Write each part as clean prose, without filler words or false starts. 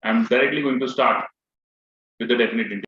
I'm directly going to start with the definite integral.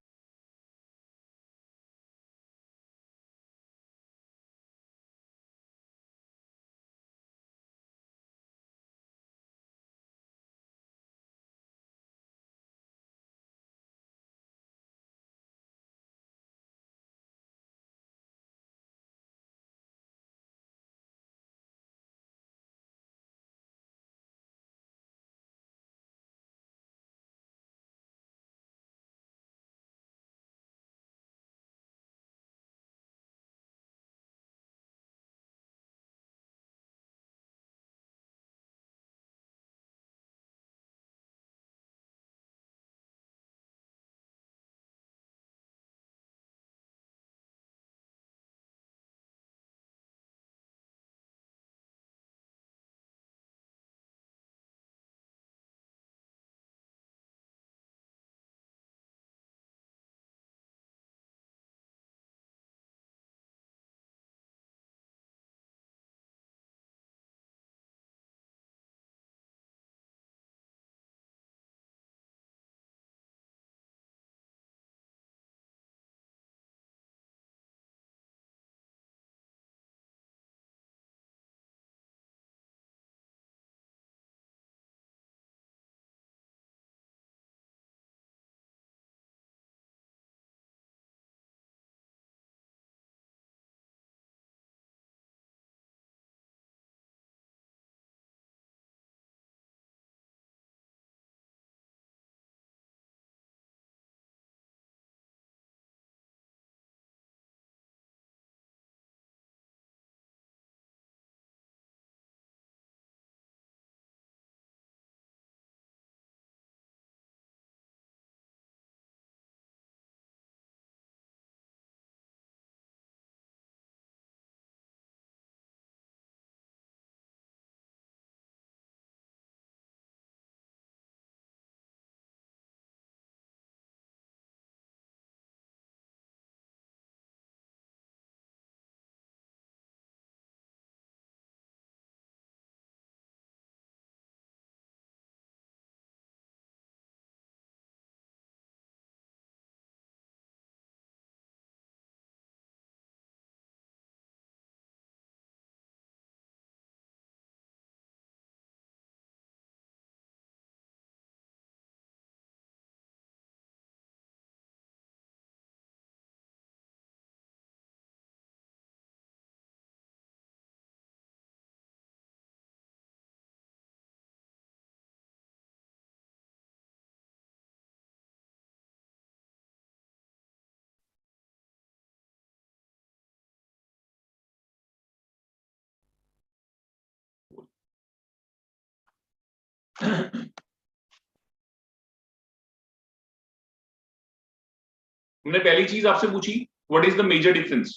हमने पहली चीज आपसे पूछी, what is the major difference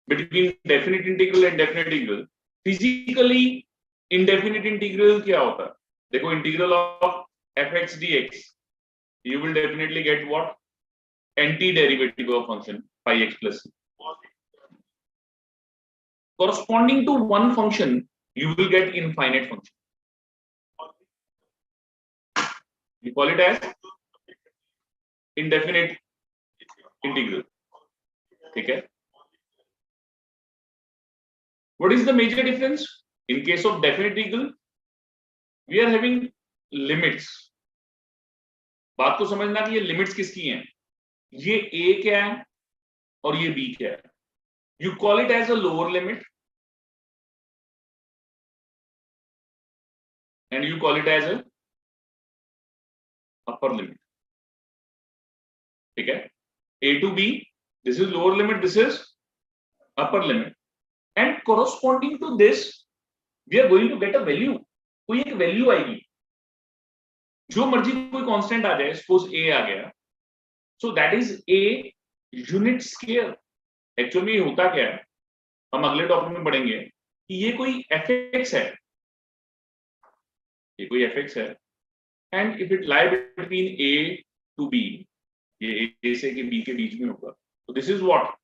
between definite integral and definite integral. Physically indefinite integral क्या होता है? देखो, integral of fx dx, you will definitely get what? Anti-derivative of function pi x plus c. Corresponding to one function, you will get infinite function. We call it as indefinite integral. ठीक है? What is the major difference? In case of definite integral, we are having limits. बात को समझना कि ये limits किसकी हैं. ये a क्या है और ये b क्या है. You call it as a lower limit and you call it as a upper limit. ठीक है? a to b, this is lower limit, this is upper limit, and corresponding to this we are going to get a value. कोई एक value आएगी, जो मर्जी कोई constant आ जाए. Suppose a आ गया, so that is a unit square. Actual में ये होता क्या है, हम अगले टॉपिक में पढ़ेंगे कि ये कोई fx है, ये कोई fx है, and if it lie between a to b, ये a से के b के बीच में होगा. तो this is what,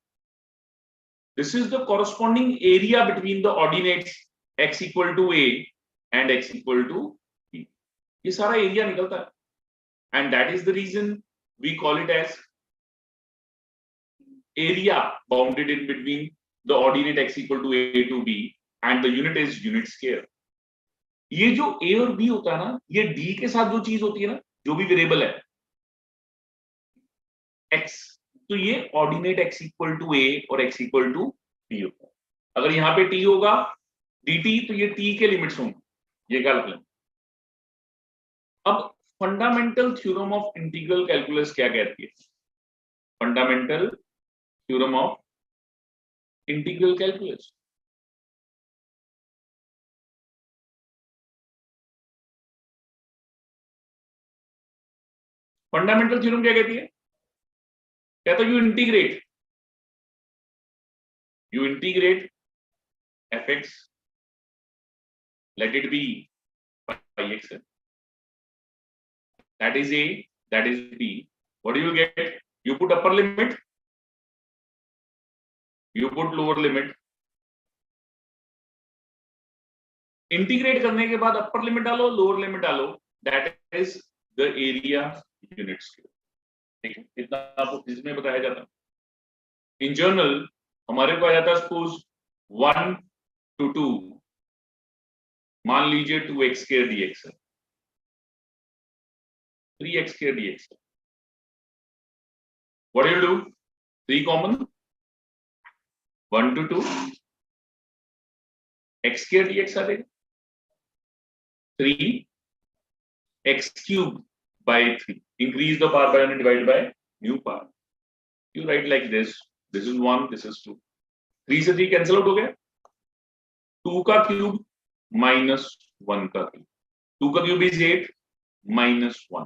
this is the corresponding area between the ordinates x equal to a and x equal to b. ये सारा एरिया निकलता है. and that is the reason we call it as area bounded in between the ordinate x equal to a to b and the unit is unit square. ये जो a और b होता है ना, ये d के साथ जो चीज होती है ना, जो भी वेरिएबल है x, तो ये ordinate x equal to a और x इक्वल टू b होता है. अगर यहाँ पे t होगा dt तो ये t के लिमिट्स होंगे, ये कैलकुलेट. अब fundamental theorem of integral calculus क्या कहती है? Fundamental theorem of integral calculus. Fundamental theorem क्या कहती है? कहता है you integrate fx, let it be by x, that is a, that is b. What do you get? You put upper limit, you put lower limit. Integrate करने के बाद upper limit डालो, lower limit डालो, that is the area unit square. ठीक है, इतना आपको physics में बताया जाता है. इन जनरल हमारे को आ जाता है सपोज 1 to 2, मान लीजिए 2x square dx है, 3x square dx है. What do you do? 3 common, 1 to 2, x square dx आ जाएगा, 3 x cube by 3. Increase the power by 1 and divide by new power. You write like this. This is 1, this is 2. 3 से 3 cancel out हो गया. 2 का cube minus 1 का cube. 2 का cube is 8 minus 1.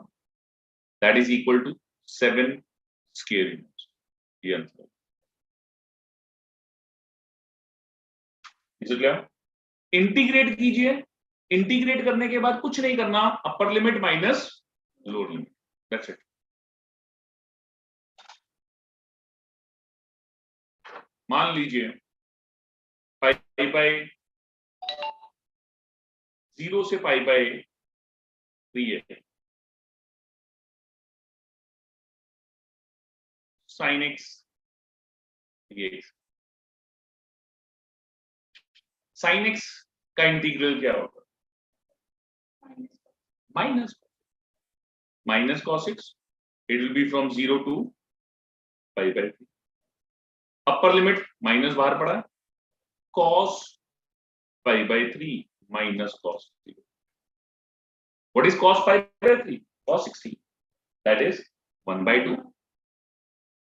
That is equal to 7 square units. ये answer. इसे क्या? Integrate कीजिए. इंटीग्रेट करने के बाद कुछ नहीं करना, अपर limit minus lower limit. That's it. मान लीजिए पाई बाय 0 से पाई बाय 3 है. Sine x dx. Sine x का इंटीग्रल क्या होगा? Minus cos x. It will B from 0 to pi by 3. Upper limit minus बाहर पड़ा, cos pi by 3 minus cos 0. What is cos pi by 3? Cos 60. That is 1 by 2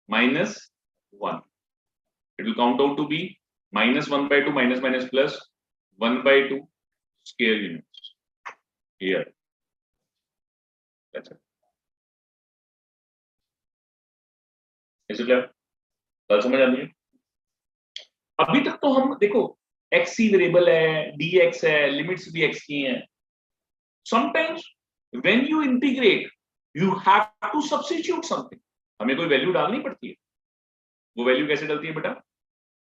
minus 1. It will count out to be minus 1 by 2 minus minus plus 1 by 2 square units. Here. That's it. Is it clear? बात समझ आ रही है? अभी तक तो हम देखो x ही variable है, dx है, लिमिट्स भी x की हैं. Sometimes when you integrate, you have to substitute something. हमें कोई वैल्यू डालनी पड़ती है. वो वैल्यू कैसे डलती है बेटा?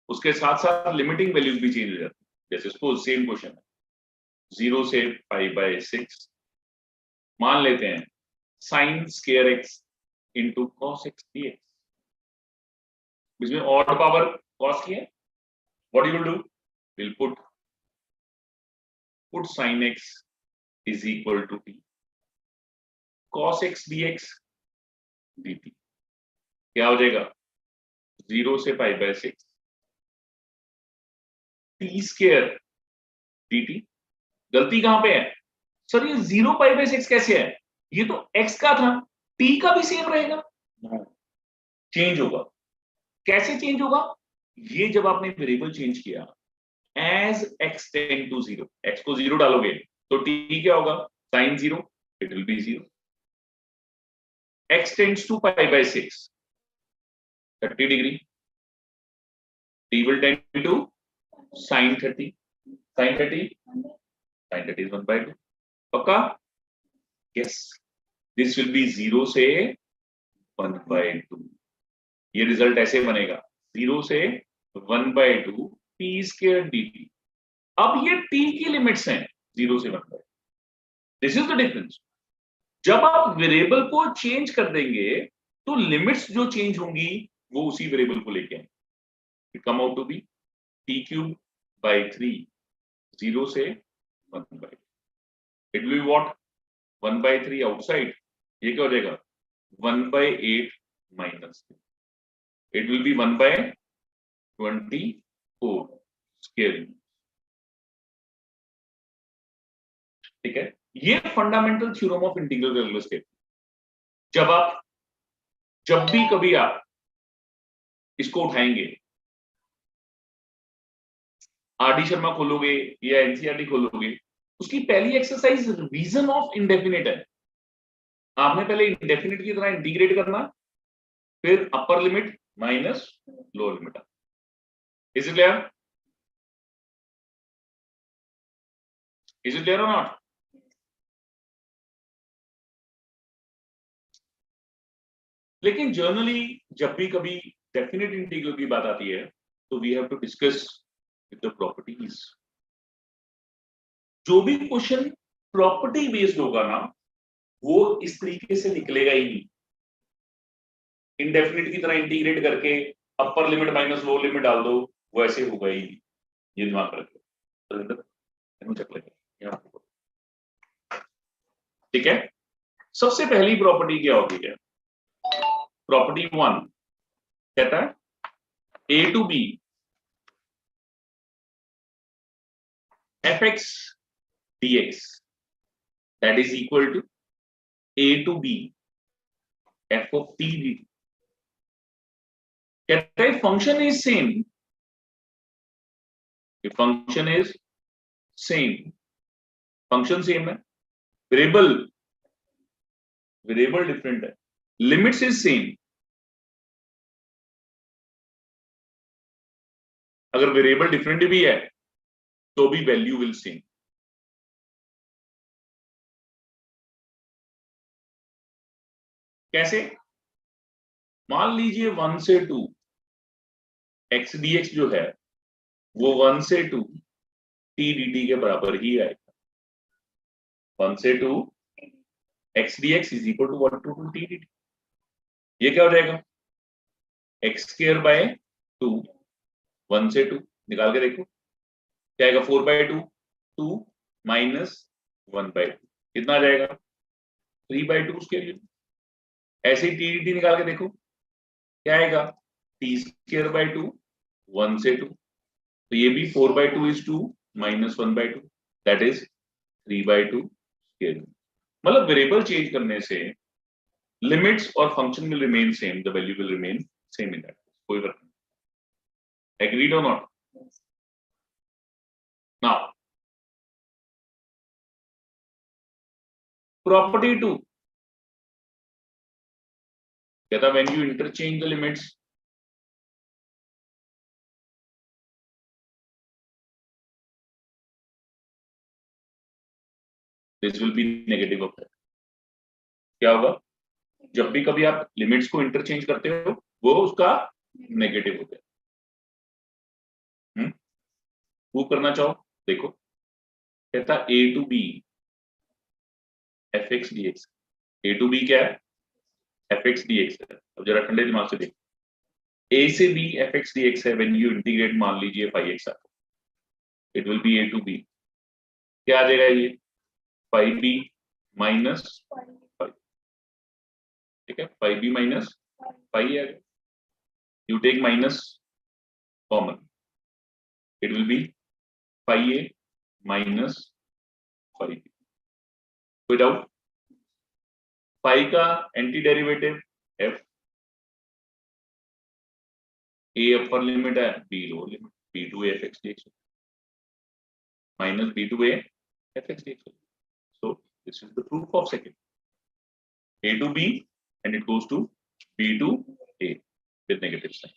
उसके साथ साथ लिमिटिंग वैल्यूज भी चेंज हो जाती है. जैसे सपोज सेम क्वेश्चन है, 0 से पाई बाय 6, मान लेते हैं sign square x into cos x dx. इसमें ऑड पावर कॉस की है. What you will do? We'll put sin x is equal to t. Cos x dx dt. क्या हो जाएगा? 0 से pi by 6 t square dt. गलती कहां पे है सर? ये 0 पाई बाय 6 कैसे है? ये तो x का था, t का भी सेम रहेगा. चेंज होगा. कैसे चेंज होगा? ये जब आपने वेरिएबल चेंज किया, as x tend to 0, x को 0 डालोगे तो t क्या होगा? sin 0, it will be 0. x tends to pi by 6, 30 degree, t will tend to sin 30. Sin 30 is 1 by 2. पक्का? Yes. This will be 0 से 1 by 2. ये result ऐसे बनेगा, 0 से 1 by 2 t स्क्वायर dt. अब ये t की लिमिट्स हैं 0 से 1 by. This is the difference. जब आप वेरिएबल को चेंज कर देंगे तो लिमिट्स जो चेंज होंगी वो उसी वेरिएबल को लेके आएंगे. It come out to be t cube by 3, 0 से 1 by. It will be what 1 by 3 outside. ये क्या हो जाएगा 1 by 8 minus. It will be 1 by 24 square. ठीक है. ये fundamental theorem of integral calculus के. जब भी कभी आप इसको उठाएंगे, आरडी शर्मा खोलोगे या एनसीईआरटी खोलोगे, उसकी पहली एक्सरसाइज रिवीजन ऑफ इंडेफिनिट है. आपने पहले इंडेफिनिट की तरह इंटीग्रेट करना, फिर अपर limit minus lower limit. Is it clear? Is it clear और नॉट? लेकिन जर्नली जब भी कभी डेफिनेट इंटीग्रल की बात आती है तो we have to discuss with the properties. जो भी क्वेश्चन प्रॉपर्टी बेस्ड होगा ना, वो इस तरीके से निकलेगा ही नहीं. इंडेफिनिट की तरह इंटीग्रेट करके अपर लिमिट माइनस लोअर लिमिट डाल दो, वो ऐसे होगा ही नहीं. ये दिमाग रखो. ठीक है. सबसे पहली प्रॉपर्टी क्या होती है? प्रॉपर्टी 1 कहता है a to b fx dx that is equal to a to b f of t dt. कहता है function is same. Function is same. Function same है, वेरिएबल डिफरेंट है, लिमिट्स इज सेम. अगर वेरिएबल डिफरेंट भी है तो भी value will same. कैसे? मान लीजिए 1 से 2 x dx जो है वो 1 से 2 t dt के बराबर ही आएगा. 1 से 2 x dx is equal to 1 to 2 t dt. ये क्या हो जाएगा x स्क्वायर बाय 2. 1 से 2 निकाल के देखो क्या आएगा. 4 by 2 2 माइनस 1 by 2 कितना आ जाएगा 3 by 2 स्क्वायर. ऐसे ही टी डी टी निकाल के देखो क्या आएगा टी स्क्वायर बाय 2 1 से 2. तो ये भी 4 by 2 is 2 minus 1 by 2 that is 3 by 2 square. मतलब वेरिएबल चेंज करने से लिमिट्स और function will remain same, the value will remain same in that. कोई फर्क नहीं. एग्रीड और नॉट? नाउ प्रॉपर्टी 2 कहता when you interchange the limits this will be negative of that. क्या होगा? जब भी कभी आप लिमिट्स को इंटरचेंज करते हो वो उसका नेगेटिव होता है. प्रूव करना चाहो देखो. कहता a to b fx dx. a to b क्या है? fx dx है. अब जरा ठंडे दिमाग से देखो. a से b fx dx है. व्हेन यू इंटीग्रेट मान लीजिए 5x आता, it will B a to b. क्या आ जाएगा ये 5b माइनस 5. ठीक है 5b माइनस 5 है. You take minus common, it will be 5a minus 5b. कोई डाउट? 5 का anti derivative f. a upper limit है, b lower limit. b to a fx dx minus b to a fx dx. So this is the proof of second. A to b and it goes to b to a with negative sign.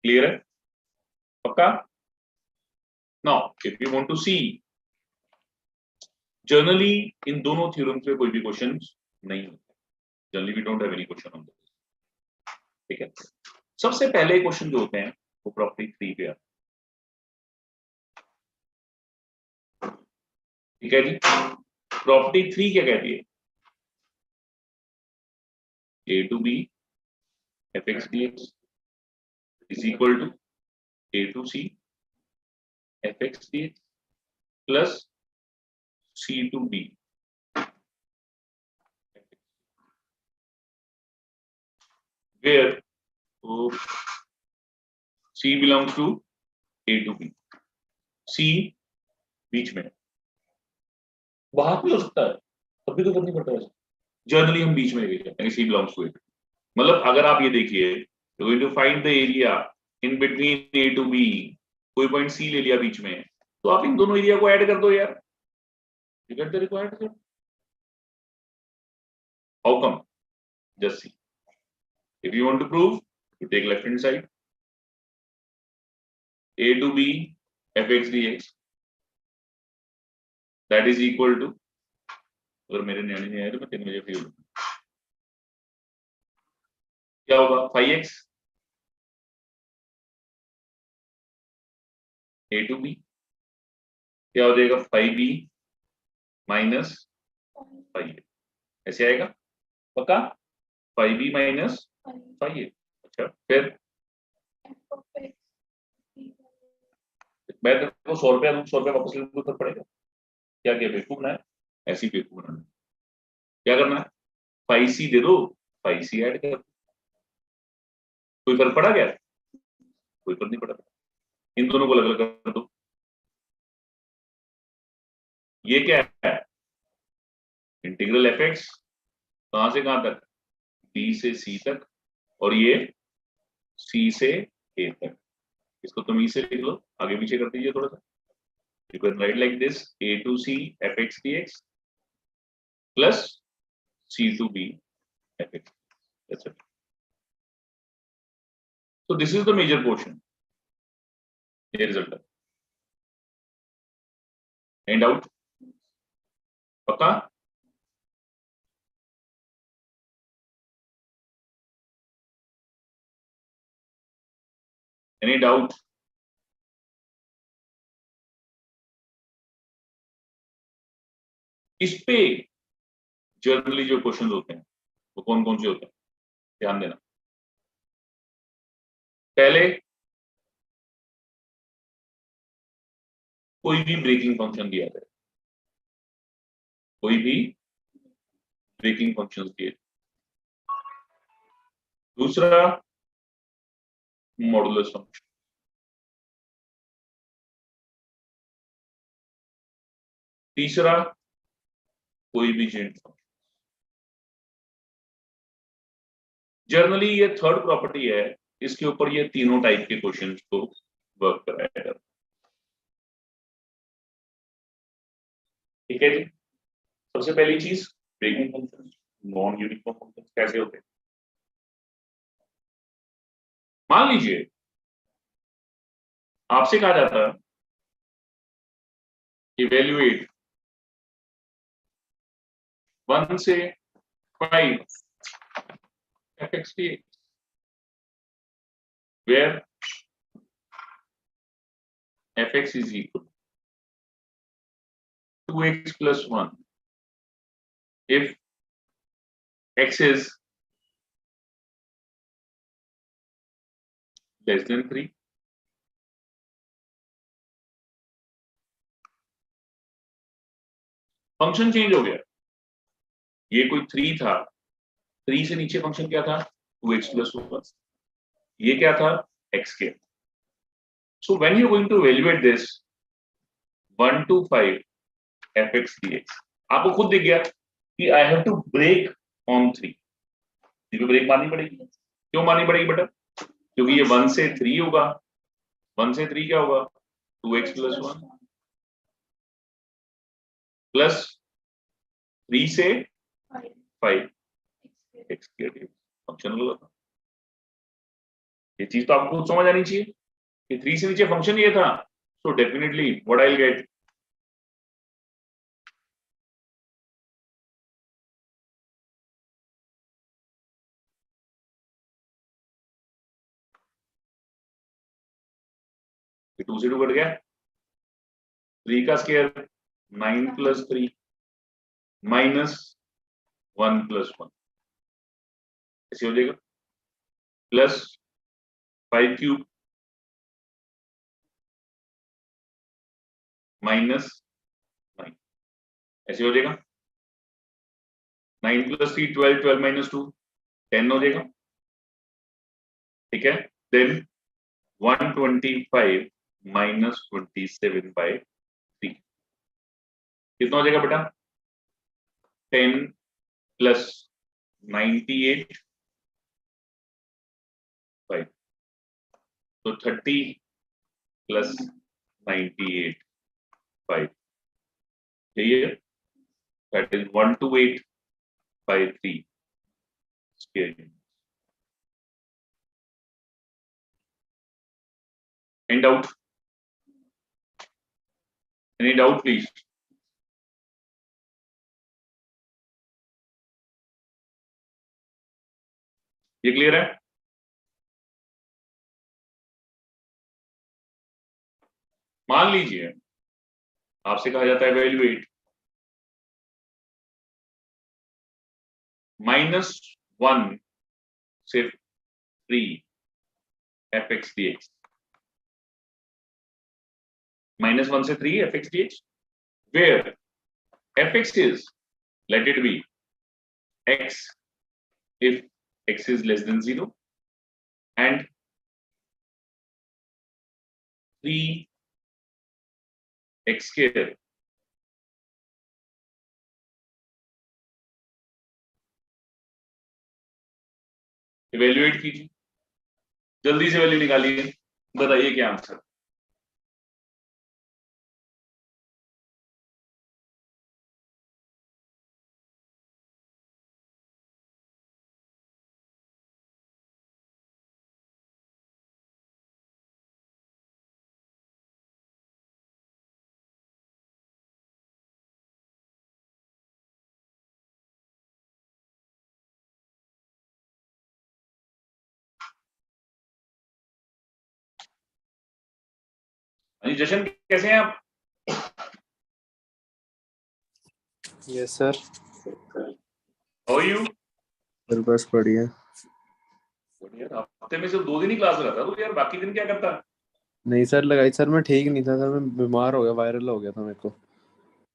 Clear है? पक्का? Now if you want to see, generally इन दोनों theorems में कोई भी questions नहीं होते. Generally we don't have any question on this. ठीक है. सबसे पहले क्वेश्चन जो होते हैं वो प्रॉपर्टी 3 पे आते हैं. ठीक है जी. प्रॉपर्टी 3 क्या कहती है? a to b fx dx is equal to a to c fx dx plus c to b where c belongs to a to b c बीच में बाहर भी हो सकता है तब भी तो करनी पड़ता है जनरली हम बीच में लेके जाते हैं सी बिलोंग्स टू ए मतलब अगर आप ये देखिए going to find the area in between A to B कोई पॉइंट सी ले लिया बीच में तो आप इन दोनों एरिया को ऐड कर दो यार you get the required answer how come just see if you want to prove you take left hand side a to b fx dx that is equal to अगर मेरे न्याणी नहीं आए तो मैं 3 बजे फ्री हूँ क्या होगा 5x a to b क्या हो जाएगा 5b माइनस 5a ऐसे आएगा पक्का 5b माइनस 5a अच्छा फिर मैं तेरे को 100 रुपया दूं 100 रुपया वापस लेने को फर्क पड़ेगा क्या क्या बेवकूफ बनाए ऐसी बेवकूफ बनाना क्या करना है 5c दे दो 5c ऐड कर कोई फर्क पड़ा क्या कोई फर्क नहीं पड़ा इन दोनों को अलग अलग कर दो ये क्या है इंटीग्रल fx कहां से कहां तक b से c तक और ये c से a तक इसको तुम e से लिख लो आगे पीछे कर दीजिए थोड़ा सा you can write like this a to c fx dx plus c to b fx that's it so this is the major portion ये result है end out पक्का any doubt इस पे जनरली जो क्वेश्चन होते हैं वो कौन कौन से होते हैं ध्यान देना पहले कोई भी ब्रेकिंग फंक्शन दिया जाए कोई भी ब्रेकिंग फंक्शन दिए दूसरा मॉडुलस फंक्शन तीसरा कोई भी चेन फंक्शन जनरली ये थर्ड प्रॉपर्टी है इसके ऊपर ये तीनों टाइप के क्वेश्चंस को वर्क कराएगा ठीक है जी सबसे पहली चीज breaking function non uniform function कैसे होते हैं मान लीजिए आपसे कहा जाता है इवेल्युएट 1 से 5 fx dx where fx is equal to 2x plus 1 if x is less than 3 function change हो गया ये कोई 3 था 3 से नीचे फंक्शन क्या था 2x plus 1 ये क्या था x के so when you going to evaluate this 1 to 5 fx dx आपको खुद दिख गया कि I have to break on 3 इसमें ब्रेक मारनी पड़ेगी क्यों मारनी पड़ेगी बेटा क्योंकि ये 1 से 3 होगा 1 से 3 क्या होगा 2x plus 1 प्लस 3 से 5 x के फंक्शन होगा ये चीज तो आपको समझ आनी चाहिए कि 3 से नीचे फंक्शन ये था so definitely what I will get ये 2 से 2 कट गया 3 का स्क्वायर 9 plus 3 minus 1 plus 1 ऐसे हो जाएगा प्लस 5 क्यूब माइनस 9 ऐसे हो जाएगा 9 + 3 12 12 - 2 10 हो जाएगा ठीक है देन 125 - 27/3 कितना हो जाएगा बेटा 10 + 98 5 तो 30 + 98 5 यही है that is 128/3 square unit. Any doubt? Any doubt, please? ये क्लियर है मान लीजिए आपसे कहा जाता है वैल्यूएट -1 से 3 fx dx -1 से 3 fx dx where fx is let it be x if x is less than 0 and 3 x square evaluate कीजिए जल्दी से वैल्यू निकालिए बताइए क्या आंसर अजी जशन कैसे हैं आप yes sir how are you sir बस बढ़िया यार हफ्ते में सिर्फ 2 दिन ही क्लास रहता तो यार बाकी दिन क्या करता नहीं सर लगाई सर मैं ठीक नहीं था सर मैं बीमार हो गया वायरल हो गया था मेरे को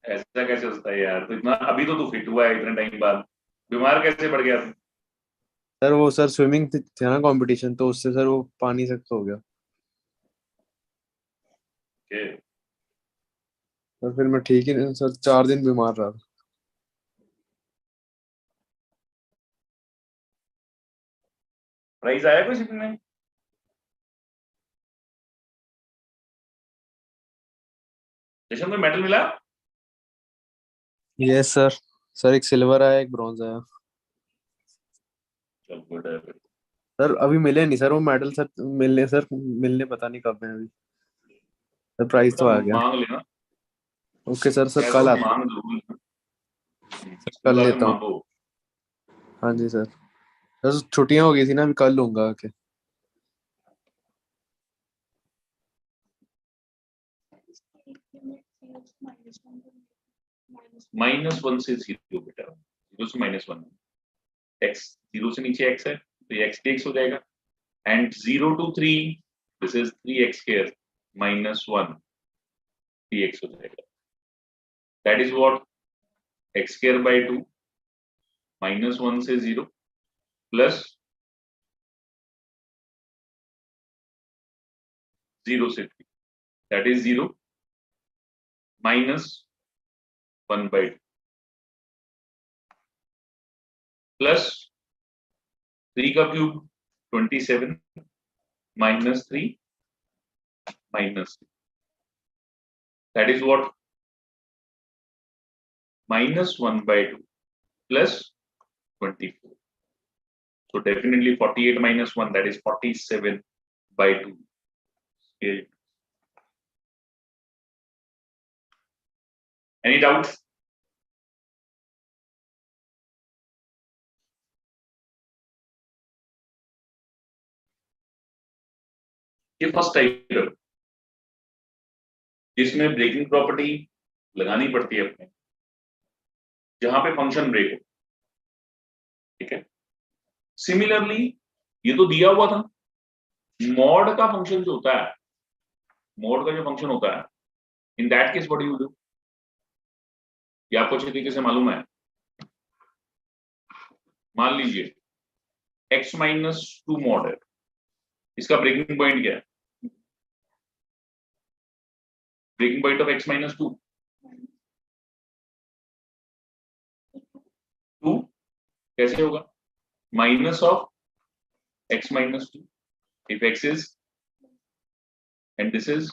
ऐसा कैसे होता है यार तो इतना अभी तो तू फिट हुआ है इतने टाइम बाद बीमार कैसे पड़ गया तू सर वो सर स्विमिंग था ना कंपटीशन तो उससे सर वो पानी से हो गया के सर फिर मैं ठीक ही नहीं सर 4 दिन बीमार रहा प्राइस आया कुछ में जशन में मेडल मिला यस सर सर एक सिल्वर आया एक ब्रॉन्ज आया चल गुड है सर अभी मिले नहीं सर वो मेडल सर मिलने पता नहीं कब है अभी सर प्राइस तो बेटा आ गया मांग लेना ओके सर सर पैसों कल की आता मांग जरूर लेना कल स्कूल आके लेता हूँ मांगो हाँ जी सर सर छुट्टियां हो गई थी ना अभी कल लूंगा आके -1 से 0 बेटा 0 से -1 x 0 से नीचे x है तो ये x dx हो जाएगा and 0 to 3 this is 3x square -1 dx हो जाएगा that is what x square by 2 -1 से 0 प्लस 0 से 3 दैट इज 0 -1/2 प्लस 3 का cube 27 -3 minus that is what -1/2 plus 24 so definitely 48 - 1 that is 47/2 scale any doubts ये first type है जिसमें breaking property लगानी पड़ती है अपने जहां पे फंक्शन ब्रेक हो ठीक है सिमिलरली ये तो दिया हुआ था, मॉड का फंक्शन जो होता है, मॉड का जो फंक्शन होता है, इन that case what you do, ये आपको अच्छे तरीके से मालूम है। मान लीजिए x माइनस 2 मॉड है, इसका ब्रेकिंग पॉइंट क्या है? Breaking point of x minus 2 कैसे होगा? Minus of x minus 2 if x is and this is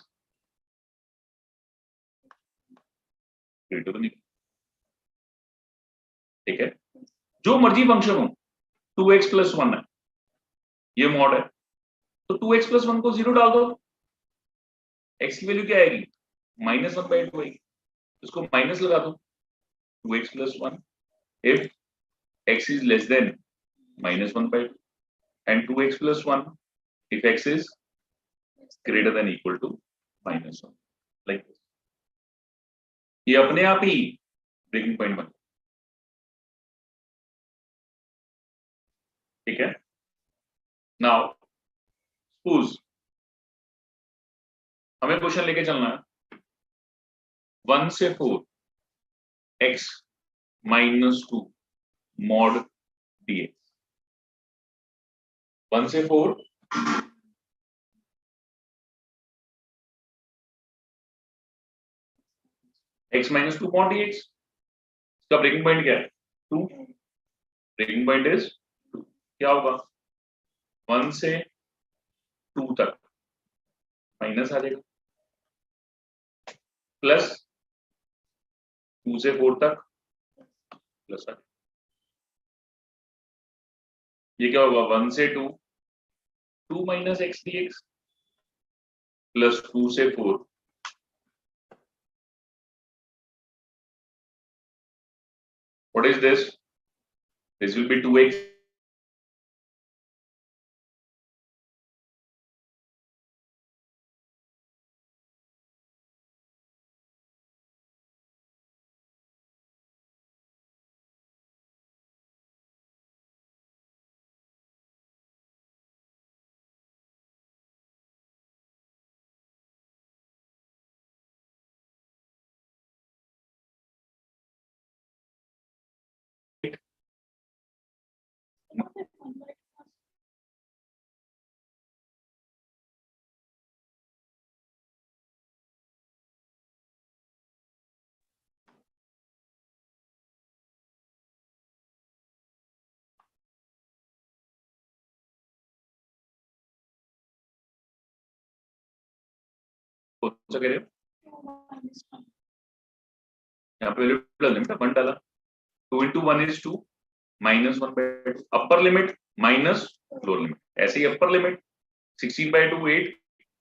greater than equal, ठीक है, जो मर्जी फंक्शन हो, 2x प्लस 1 है, ये मॉड है, तो 2x प्लस 1 को 0 डाल दो, x की वैल्यू क्या आएगी? माइनस 1 बाई 2 आएगी, इसको माइनस लगा दो, 2x plus 1 if x is less than minus 1 by 2 and 2x plus 1 if x is greater than equal to minus 1, like this. ये अपने आप ही ब्रेकिंग पॉइंट बन, ठीक है। नाउ सपोज हमें क्वेश्चन लेके चलना है 1 से 4 x माइनस 2 मॉड dx, 1 से 4 x माइनस 2 मॉड dx, इसका ब्रेकिंग पॉइंट क्या है? 2, ब्रेकिंग पॉइंट इज 2, क्या होगा? 1 से 2 तक माइनस आ जाएगा, प्लस 2 से 4 तक प्लस आ जाएगा, ये क्या होगा? 1 से 2 2 माइनस एक्स dx प्लस 2 से 4 what is this? This will be 2x कौन सा कह रहे हो? यहाँ पे प्लस लिमिट 1 डाला, 2 into 1 is 2 minus 1 by 2 upper limit minus lower limit, ऐसे ही upper limit 16 by 2 8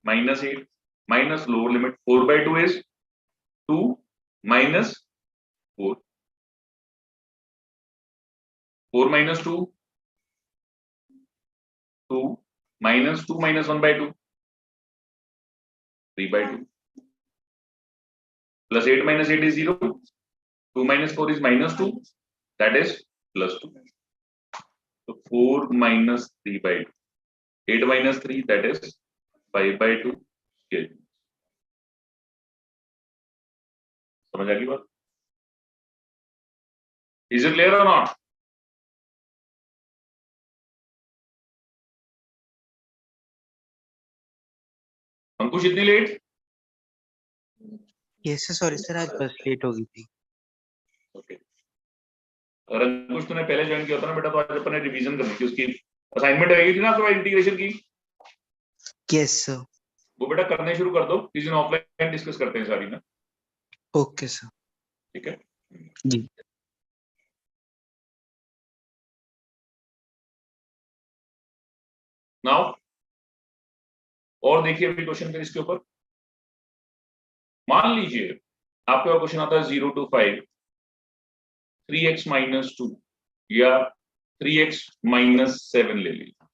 minus 8 minus lower limit 4 by 2 is 2 minus 4, 4 minus 2 2 minus 2 minus 1 by 2 3 by 2 plus 8 minus 8 is 0, 2 minus 4 is minus 2, that is plus 2, so 4 minus 3 by 2, 8 minus 3 that is 5 by 2 scale. समझ आ गई बात? Is it clear or not? अंकुश इतनी late? Yes sorry sir, आज बस late हो गई थी। Okay, अगर अंकुश तूने पहले ज्वाइन किया होता ना बेटा तो आज अपन ने रिवीजन करनी थी, उसकी असाइनमेंट रहेगी थी ना आपके पास इंटीग्रेशन की। Yes sir. वो बेटा करने शुरू कर दो, किसी दिन ऑफलाइन डिस्कस करते हैं सारी ना। Okay sir. ठीक है जी। नाउ और देखिए अभी क्वेश्चन फिर इसके ऊपर। मान लीजिए आपके पास क्वेश्चन आता है 0 to 5 3x माइनस 2 या 3x माइनस 7 ले लीजिए,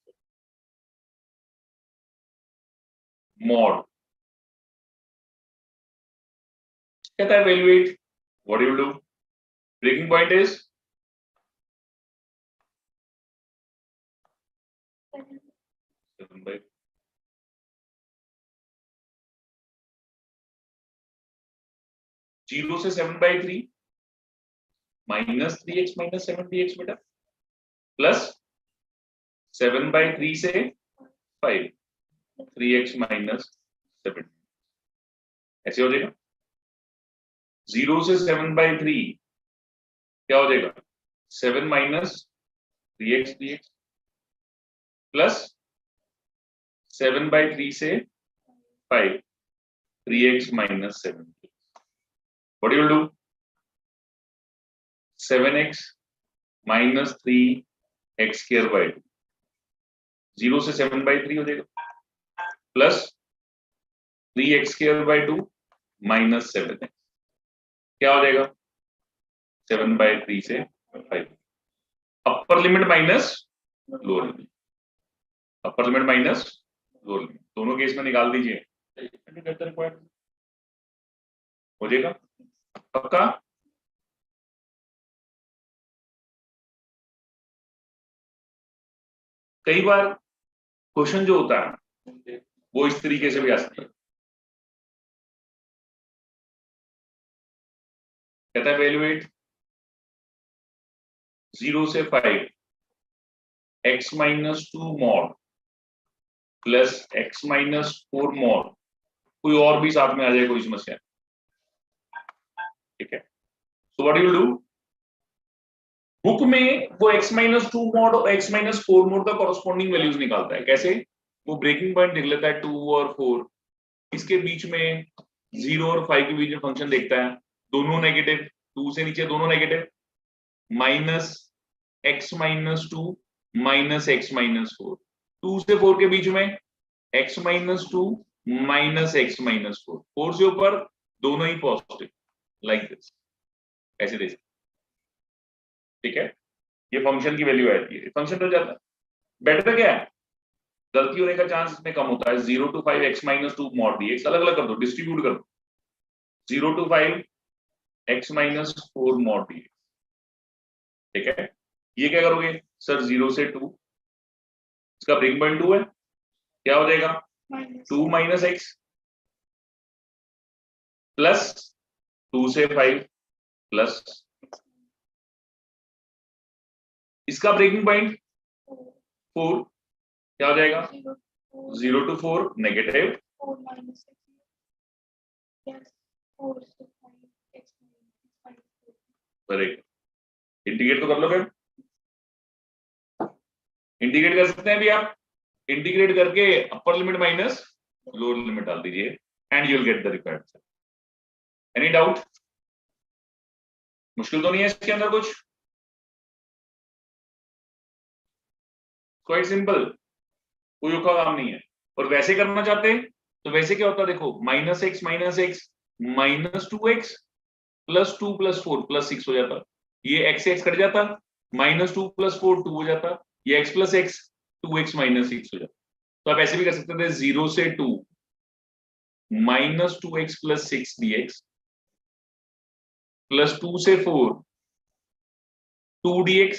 मॉड कहता है evaluate, what do you do? Breaking point is 7 by 0 से 7 by 3 minus 3x minus 7dx बेटा प्लस 7 by 3 से 5 3x माइनस 7 ऐसे हो जाएगा। 0 से 7 by 3 क्या हो जाएगा 7 minus 3x dx plus 7 by 3 से 5 3x minus 7. What you will do? 7x minus 3x square by 2. 0 से 7 by 3 हो जाएगा plus 3x square by 2 minus 7x. क्या हो जाएगा 7 by 3 से 5. अपर लिमिट माइनस लोअर लिमिट, अपर लिमिट माइनस लोअर लिमिट, दोनों case में निकाल दीजिए हो जाएगा पक्का। कई बार क्वेश्चन जो होता है वो इस तरीके से भी आ सकता है, कहता है वैल्यूएट 0 से 5 x minus 2 mod plus x minus 4 mod, कोई और भी साथ में आ जाए कोई समस्या, ठीक है। So what you do, book में वो x माइनस 2 मॉड और x माइनस 4 मॉड का कॉरस्पॉन्डिंग वैल्यूज निकालता है। कैसे, वो ब्रेकिंग पॉइंट देख लेता है 2 और 4, इसके बीच में 0 और 5 के बीच में फंक्शन देखता है, दोनों नेगेटिव, 2 से नीचे दोनों negative, minus x minus 2 minus x minus 4, 2 से 4 के बीच में x minus 2 minus x minus 4, 4 से ऊपर दोनों ही पॉजिटिव, लाइक दिस, ऐसे दे सकते, ठीक है। ये फंक्शन की वैल्यू आती है, फंक्शन हो जाता है। बेटर क्या है, गलती होने का चांस इसमें कम होता है। 0 to 5 x minus 2 mod dx अलग अलग कर दो, डिस्ट्रीब्यूट कर दो, 0 to 5 x minus 4 mod dx, ठीक है। ये क्या करोगे सर, 0 से 2, इसका ब्रेक पॉइंट 2 है, क्या हो जाएगा 2 माइनस एक्स प्लस 2 से 5 प्लस, इसका ब्रेकिंग पॉइंट 4, क्या हो जाएगा 0 to 4 नेगेटिव, इंटीग्रेट तो कर लो, फिर इंटीग्रेट कर सकते हैं अभी आप, इंटीग्रेट करके अपर लिमिट माइनस लोअर लिमिट डाल दीजिए and you will get the required answer. Any doubt, मुश्किल तो नहीं है इसके अंदर कुछ, क्वाइट सिंपल, कोई औखा काम नहीं है। और वैसे करना चाहते हैं तो वैसे क्या होता है, देखो minus x minus 2x plus 2 plus 4 plus 6 हो जाता, ये x कट जाता, माइनस 2 प्लस 4 2 हो जाता, ये x plus x 2x minus 6 हो जाता। तो आप ऐसे भी कर सकते थे 0 से 2 minus 2x plus 6 dx plus 2 से 4 2 dx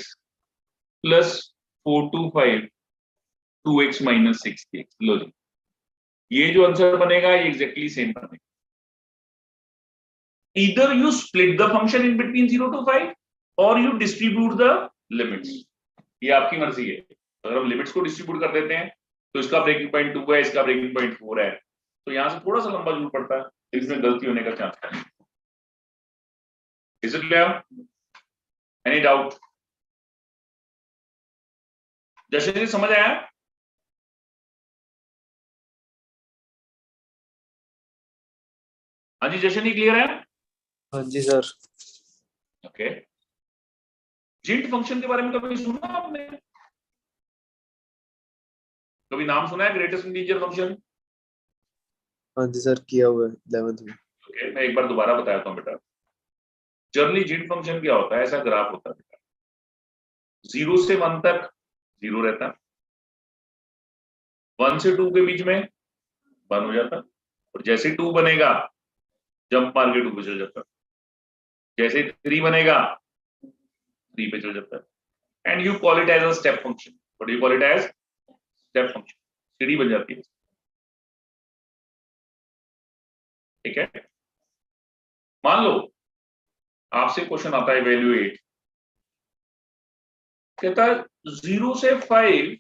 plus 4 to 5 2x minus 6 dx। लो जी, ये जो आंसर बनेगा ये एग्जैक्टली सेम बनेगा। Either you split the function in between 0 to 5 or you distribute the limits, ये आपकी मर्जी है। अगर हम लिमिट्स को डिस्ट्रीब्यूट कर देते हैं तो इसका ब्रेकिंग पॉइंट 2 है, इसका ब्रेकिंग पॉइंट 4 है, तो यहां से थोड़ा सा लंबा जरूर पड़ता है, इसमें गलती होने का चांस है। Is it clear? Any doubt? जशन जी समझ आया? हाँ जी जशन जी, क्लियर है? हाँ जी सर। ओके, जिंट फंक्शन के बारे में कभी सुना आपने? कभी नाम सुना है ग्रेटेस्ट इंटीजर फंक्शन? हाँ जी सर, किया हुआ है 11th में। ओके, मैं एक बार दोबारा बताता हूँ बेटा। जनरली जिंट फंक्शन क्या होता है, ऐसा ग्राफ होता है बेटा, 0 से 1 तक 0 रहता है, 1 से 2 के बीच में 1 हो जाता, और जैसे 2 बनेगा जंप मार के 2 पे चल जाता, जैसे 3 बनेगा 3 पे चल जाता है, and you call it as a step function. What do you call it as? Step function, सीढ़ी बन जाती है। ठीक है, मान लो आपसे क्वेश्चन आता है इवैल्यूएट, कहता है 0 से 5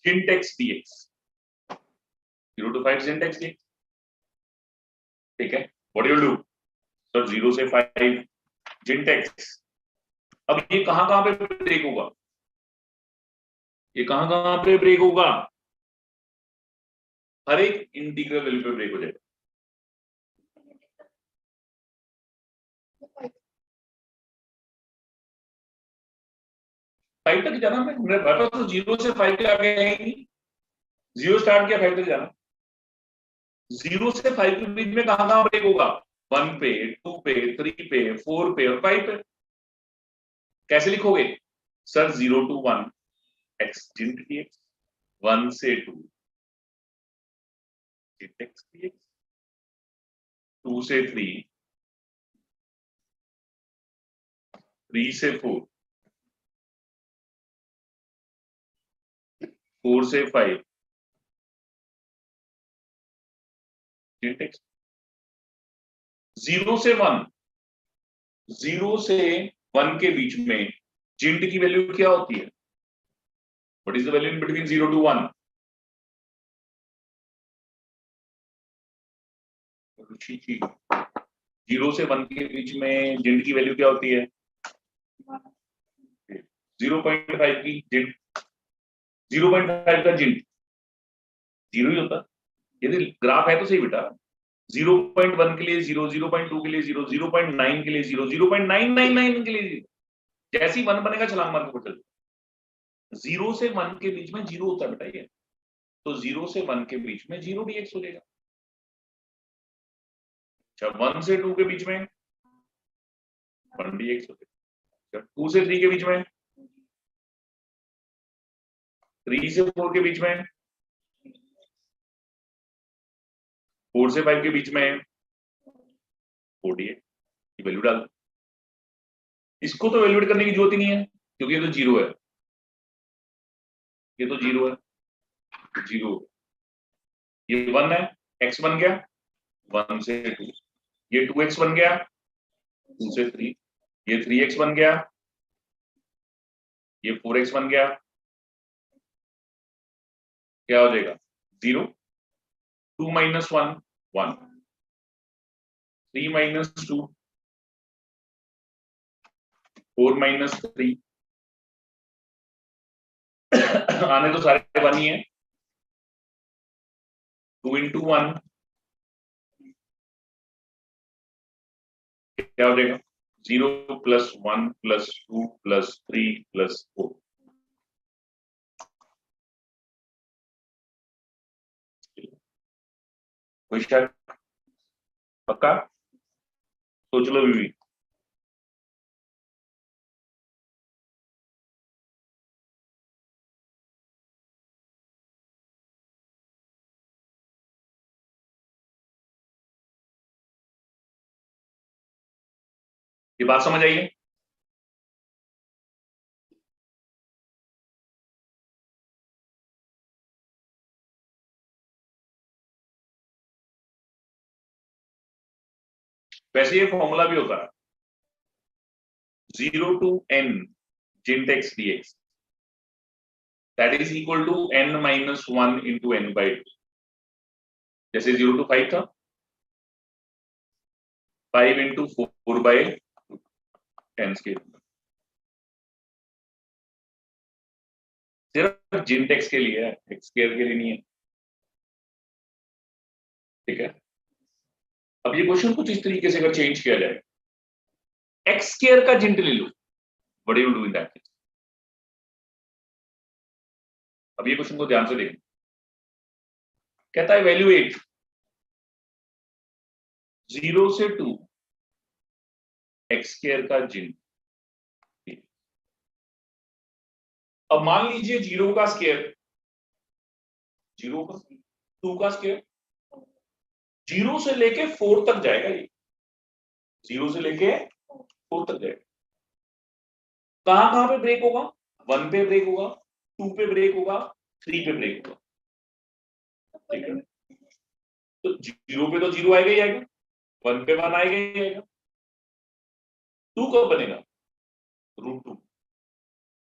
int x dx, 0 to 5 int x dx। ठीक है, व्हाट यू डू सर, 0 से 5 int x। अब ये कहां पे ब्रेक होगा, ये कहां पे ब्रेक होगा, हर एक इंटीग्रल वैल्यू पे ब्रेक हो जाएगा। फाइव तक जाना, मेरे पास तो 0 से 5 के आगे है ही नहीं, 0 स्टार्ट किया 5 तक जाना। 0 से 5 के बीच में कहां ब्रेक होगा, 1 पे, 2 पे, 3 पे, 4 पे और 5 पे। कैसे लिखोगे sir, 0 to 1 x int dx, 1 से 2 int x dx, 2 से 3, 3 से 4, 4 से 5 int x। 0 से 1, 0 से 1 के बीच में जिंट की वैल्यू क्या होती है, what is the value in between 0 to 1? 0 से 1 के बीच में जिंट की वैल्यू क्या होती है, 0.5 की जिंट, 0.5 का जिंट 0 ही होता। यदि ग्राफ है तो सही बेटा, 0.1 के लिए 0, 0.2 के लिए 0, 0.9 के लिए 0, 0.999 के लिए 0। जैसी 1 बनेगा छलांग मार के चल, 0 से 1 के बीच में 0 होता है बेटा ये, तो 0 से 1 के बीच में 0 dx हो जाएगा। अच्छा, 1 से 2 के बीच में 1 dx हो जाएगा। 2 से 3 के बीच में, 3 से 4 के बीच में, 4 से 5 के बीच में 4 dx की वैल्यू डाल। इसको तो वैल्यूएट करने की जरूरत ही नहीं है क्योंकि ये तो 0 है, ये तो 0 है, 0, ये 1 है, x बन गया 1 से 2, ये 2x बन गया 2 से 3, ये 3x बन गया, ये 4x बन गया, क्या हो जाएगा 0, 2 minus 1 1, 3 minus 2 4 minus 3 आने तो सारे 1 ही है, 2 into 1 क्या हो जाएगा 0 plus 1 plus 2 plus 3 plus 4। कोई शक, पक्का, सोच लो बीवी। ये बात समझ आई है? वैसे ये फॉर्मूला भी होता है 0 to n gint x dx that is equal to n minus 1 into n by 2। जैसे 0 to 5 था 5 into 4 by 10 स्केयर, सिर्फ जिंट एक्स के लिए है, एक्स स्केयर के लिए नहीं है। ठीक है, अब ये क्वेश्चन कुछ इस तरीके से अगर चेंज किया जाए, एक्स स्केयर का जिंट ले लो, what do you do in that case? अब ये क्वेश्चन को ध्यान से देखो, कहता है वैल्यूएट 0 से 2 एक्स स्केयर का जिंट। अब मान लीजिए 0 का स्केयर, 0 का 2 का स्केयर, 0 से लेके 4 तक जाएगा ये, 0 से लेके 4 तक जाएगा। कहां पे ब्रेक होगा, 1 पे ब्रेक होगा, 2 पे ब्रेक होगा, 3 पे ब्रेक होगा, ठीक है। तो 0 पे तो 0 आएगा ही आएगा, 1 पे 1 आएगा ही आएगा। 2 कब बनेगा? √2।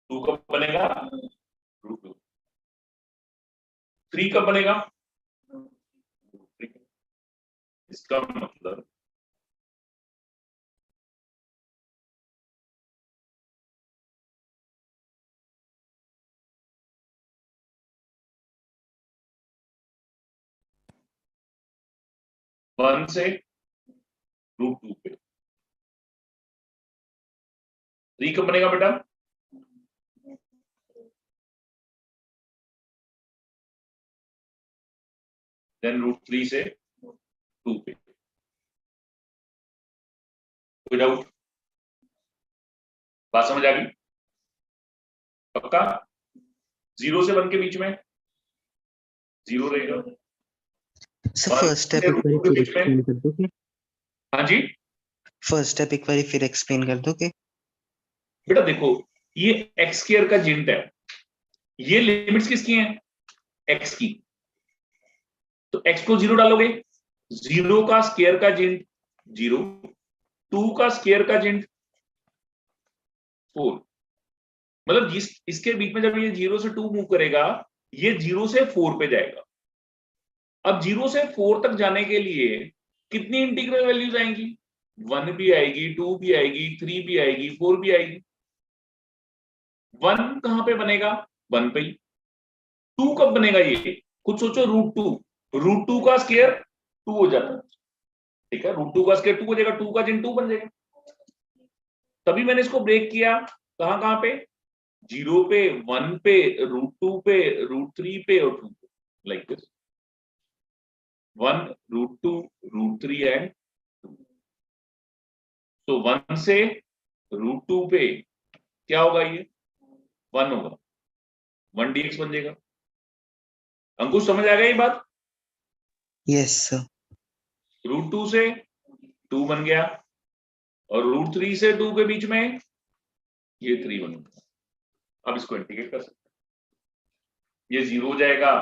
2 कब बनेगा? √2। 3 कब बनेगा? इसका मतलब वन से √2 पे 3 कब बनेगा बेटा? देन √3 से 2 पे। कोई डाउट? बात समझ आ गई? पक्का? 0 से 1 के बीच में 0 रहेगा। सर और फर्स्ट स्टेप से एक बार √2 के फिर बीच में, एक्सप्लेन कर दो कि हाँ जी फर्स्ट स्टेप एक बार फिर एक्सप्लेन कर दो कि बेटा देखो, ये एक्स स्क्वायर का जिंट है, ये लिमिट्स किसकी हैं? एक्स की। तो एक्स को 0 डालोगे, 0 का स्क्वायर का जिंट 0, 2 का स्क्वायर का जिंट 4। मतलब जिस इसके बीच में जब ये 0 से 2 मूव करेगा, ये 0 से 4 पे जाएगा। अब 0 से 4 तक जाने के लिए कितनी इंटीग्रल वैल्यूज आएंगी? 1 भी आएगी, 2 भी आएगी, 3 भी आएगी, 4 भी आएगी। 1 कहां पे बनेगा? 1 पे ही। 2 कब बनेगा? ये कुछ सोचो, √2, √2 का स्क्वायर 2 हो जाता है, ठीक है। √2 का स्क्वायर 2 हो जाएगा, 2 का जिन 2 बन जाएगा। तभी मैंने इसको ब्रेक किया, कहां कहां पे? 0 पे, 1 पे, √2 पे, √3 पे और 2 पे, लाइक दिस। 1, √2, √3 एंड 2। तो 1 से √2 पे क्या होगा? ये 1 होगा, 1 dx बन जाएगा। अंकुश समझ आ गया ये बात? Yes sir. √2 से 2 बन गया, और √3 से 2 के बीच में ये 3 बन गया। अब इसको इंटीग्रेट कर सकते हैं, ये 0 हो जाएगा,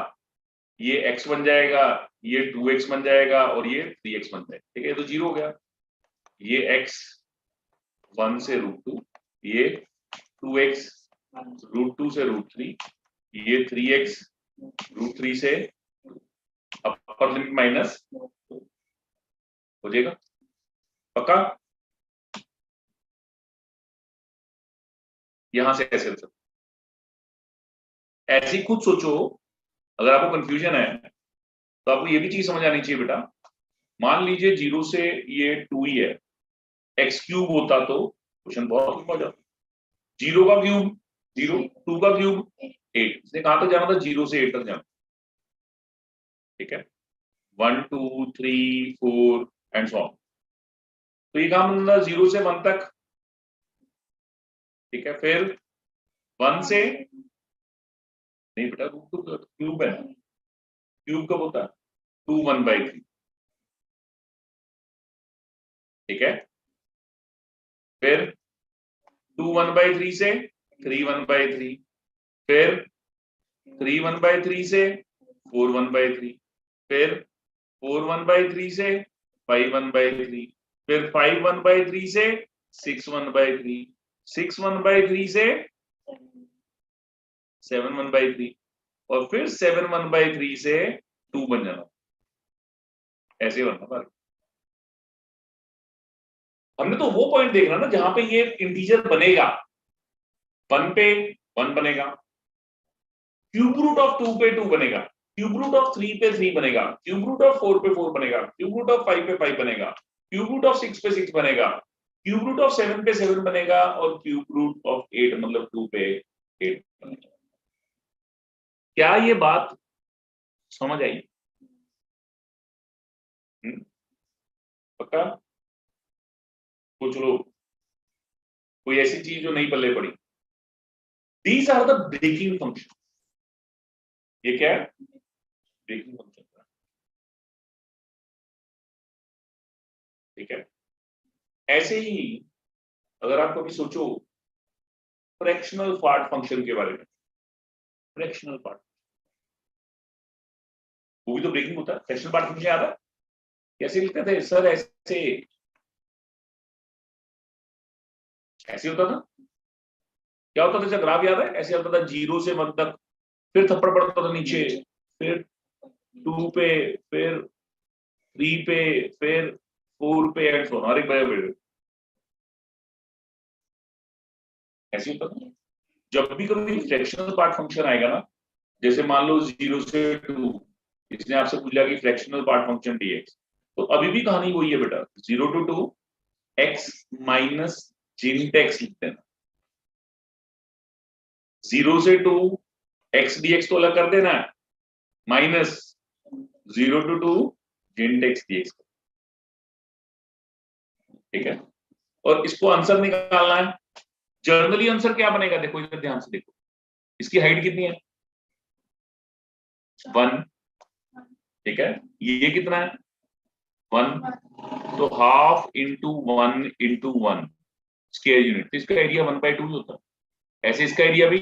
ये x बन जाएगा, ये 2x बन जाएगा और ये 3x बन जाएगा, ठीक है। तो 0 हो गया। ये x 1 से √2, ये 2x √2 से √3, ये 3x √3 से, अपर लिमिट माइनस हो जाएगा। पक्का? यहां से ऐसे चल, ऐसे ही खुद सोचो। अगर आपको कंफ्यूजन है तो आपको ये भी चीज समझ आनी चाहिए बेटा। मान लीजिए 0 से ये 2 ही है, x³ होता तो क्वेश्चन बहुत लंबा जाता। 0 का क्यूब 0, 2 का क्यूब 8। इसने कहां तक जाना था? 0 से 8 तक जाना, ठीक है। 1, 2, 3, 4 एंड सो ऑन। तो ये कहां बनता? 0 से 1 तक, ठीक है। फिर 1 से, नहीं बेटा √2 क्यूब है, क्यूब कब होता है? 2 1/3, ठीक है। फिर 2 1/3 से 3 1/3, फिर 3 1/3 से 4 1/3, फिर 4 1/3 से 5 1/3, फिर 5 1/3 से 6 1/3, 6 1/3 से 7 1/3, और फिर 7 1/3 से 2 बन जाना। ऐसे बनना पर हमने तो वो पॉइंट देखना ना जहां पे ये इंटीजर बनेगा। 1 पे 1 बनेगा, क्यूब रूट ऑफ 2 पे 2 बनेगा, क्यूब रूट ऑफ 3 पे 3 बनेगा, क्यूब रूट ऑफ 4 पे 4 बनेगा, क्यूब रूट ऑफ 5 पे 5 बनेगा, क्यूब रूट ऑफ 6 पे 6 बनेगा, क्यूब रूट ऑफ 7 पे 7 बनेगा, और क्यूब रूट ऑफ 8 मतलब 2 पे 8 बनेगा। क्या ये बात समझ आई? पक्का? कुछ लोग, कोई ऐसी चीज जो नहीं पल्ले पड़ी। These are the breaking function. ये क्या है? ब्रेकिंग फंक्शन, ठीक है। ऐसे ही अगर आप कभी सोचो फ्रैक्शनल पार्ट फंक्शन के बारे में, फ्रैक्शनल पार्ट, वो भी तो ब्रेकिंग होता है। फ्रैक्शनल पार्ट फंक्शन याद है कैसे लिखते थे सर? ऐसे ऐसे होता था। क्या होता था? जब ग्राफ याद है ऐसे होता था 0 से 1 तक, फिर थप्पड़ पड़ता था नीचे, फिर 2 पे, फिर 3 पे, फिर 4 पे एंड सो ऑन। हर एक बार ऐसे होता था। जब भी कभी फ्रैक्शनल पार्ट फंक्शन आएगा ना, जैसे मान लो 0 से 2, इसने आपसे पूछा कि फ्रैक्शनल पार्ट फंक्शन dx, तो अभी भी कहानी वही है बेटा, 0 to 2 x माइनस जिंट x लिखते हैं। 0 से 2 x dx तो अलग कर देना है, माइनस 0 to 2 जिंट x dx। ठीक है, और इसको आंसर निकालना है। जर्नली आंसर क्या बनेगा? देखो इधर ध्यान से देखो, इसकी हाइट कितनी है? 1। ठीक है, ये कितना है? 1। तो half into 1 into 1 square unit, तो इसका एरिया 1/2 होता है। ऐसे इसका एरिया भी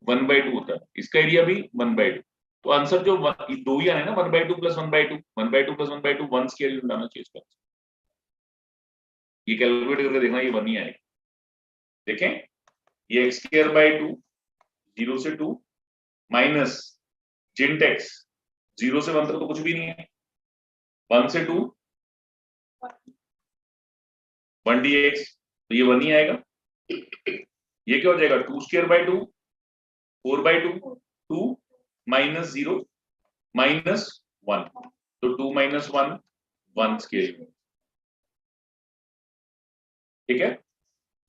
1/2 होता है, इसका एरिया भी 1/2। तो आंसर जो दो ही आने ना, 1/2 प्लस 1/2, 1/2 प्लस 1/2, 1 स्क्वायर यूनिट आना चाहिए इसका। ये कैलकुलेट करके देखना, ये 1 ही आएगा। देखें, ये x स्क्वायर बाय 2, 0 से 2 माइनस जिंट x, 0 से 1 तक तो कुछ भी नहीं है, 1 से 2 1 dx, तो ये 1 ही आएगा। ये क्या हो जाएगा? 2 स्क्वायर बाय 2, 4/2, 2 माइनस 0 माइनस 1, तो 2 माइनस 1 1 स्क्वायर। ठीक है,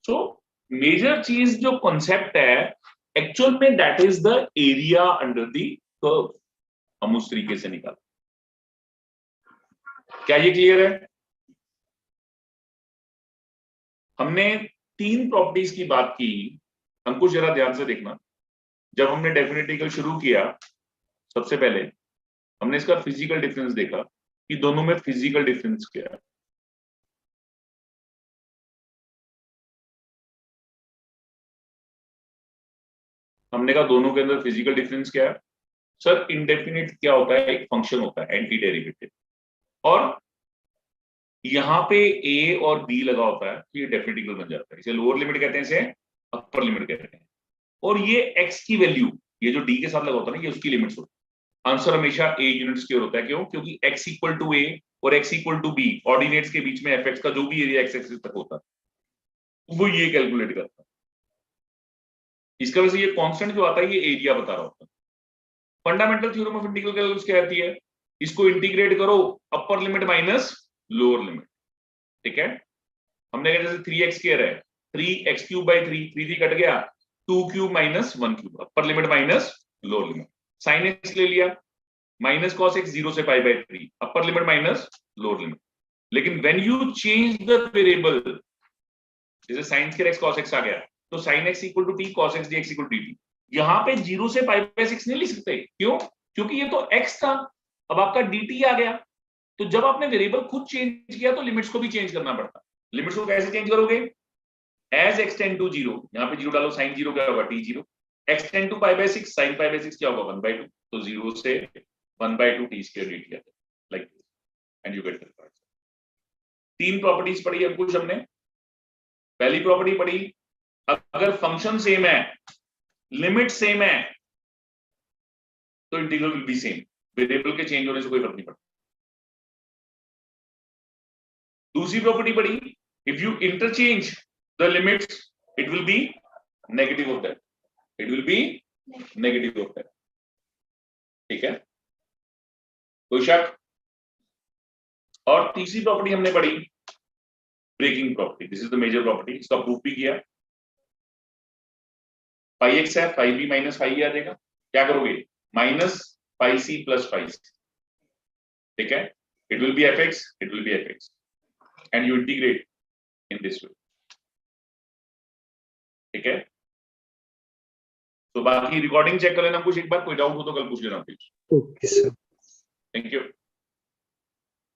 सो मेजर चीज जो कॉन्सेप्ट है एक्चुअल में, that is the area under the curve. हम उस तरीके से निकाल। क्या ये क्लियर है? हमने 3 प्रॉपर्टीज की बात की। अंकुश जरा ध्यान से देखना, जब हमने डेफिनेटिकल शुरू किया सबसे पहले हमने इसका फिजिकल डिफरेंस देखा कि दोनों में फिजिकल डिफरेंस क्या है। हमने कहा दोनों के अंदर फिजिकल डिफरेंस क्या है। सर इंडेफिनिट क्या होता है? एक फंक्शन होता है एंटी डेरिवेटिव, और यहां पे a और b लगा होता है तो ये डेफिनेटिकल बन जाता है। इसे लोअर लिमिट कहते हैं, इसे अपर लिमिट कहते हैं। और ये x की वैल्यू, ये जो d के साथ लगा होता है ना, ये उसकी लिमिट्स होती है। आंसर हमेशा a यूनिट स्क्वायर होता है। क्यों? क्योंकि x इक्वल टू a और x equal to b, ordinates के बीच में fx का जो भी एरिया x एक्सिस तक होता है वो ये कैलकुलेट करता है। इसका वजह से ये कांस्टेंट जो आता है ये एरिया बता रहा होता है। Fundamental theorem of integral calculus क्या कहती है? इसको इंटीग्रेट करो अपर लिमिट माइनस लोअर लिमिट। ठीक है, हमने कहा जैसे 3x स्क्वायर है, 3x क्यूब बाई 3, 3 कट गया, 2 cube minus 1 cube, upper limit minus lower limit. Sine x ले लिया, माइनस कॉस x 0 से pi by 3, upper limit minus lower limit. लेकिन when you change the variable, जैसे sine square x cos x आ गया, तो sine x equal to t, cos x dx equal to dt। यहां पे 0 से pi by 6 नहीं लिख सकते। क्यों? क्योंकि ये तो x था, अब आपका dt आ गया। तो जब आपने वेरिएबल खुद चेंज किया तो लिमिट्स को भी चेंज करना पड़ता। लिमिट्स को कैसे चेंज करोगे? एज x टेंड टू 0, यहां पे 0 डालो, sin 0 क्या होगा? t0। x tend to pi by 6, sin pi by 6 क्या होगा? 1/2। तो 0 से 1/2 t स्क्वायर dt आता है, like this, and you get the answer. 3 properties पढ़ी अंकुश हमने। पहली प्रॉपर्टी पढ़ी, अगर फंक्शन सेम है, लिमिट सेम है, तो integral will be same. Variable के चेंज होने से कोई फर्क नहीं पड़ता। दूसरी प्रॉपर्टी पढ़ी, if you interchange the limits it will B negative of that, it will B negative of that. ठीक है, कोई शक? और तीसरी प्रॉपर्टी हमने पढ़ी breaking property. This is the major property, इसका प्रूफ भी किया। फाई एक्स है, फाई बी माइनस फाई आ जाएगा। क्या करोगे? Minus phi C plus phi C. ठीक है, it will be F X, it will be F X, and you integrate in this way. ठीक है, तो बाकी रिकॉर्डिंग चेक कर लेना कुछ एक बार, कोई डाउट हो तो कल पूछ लेना please. Okay sir. Thank you.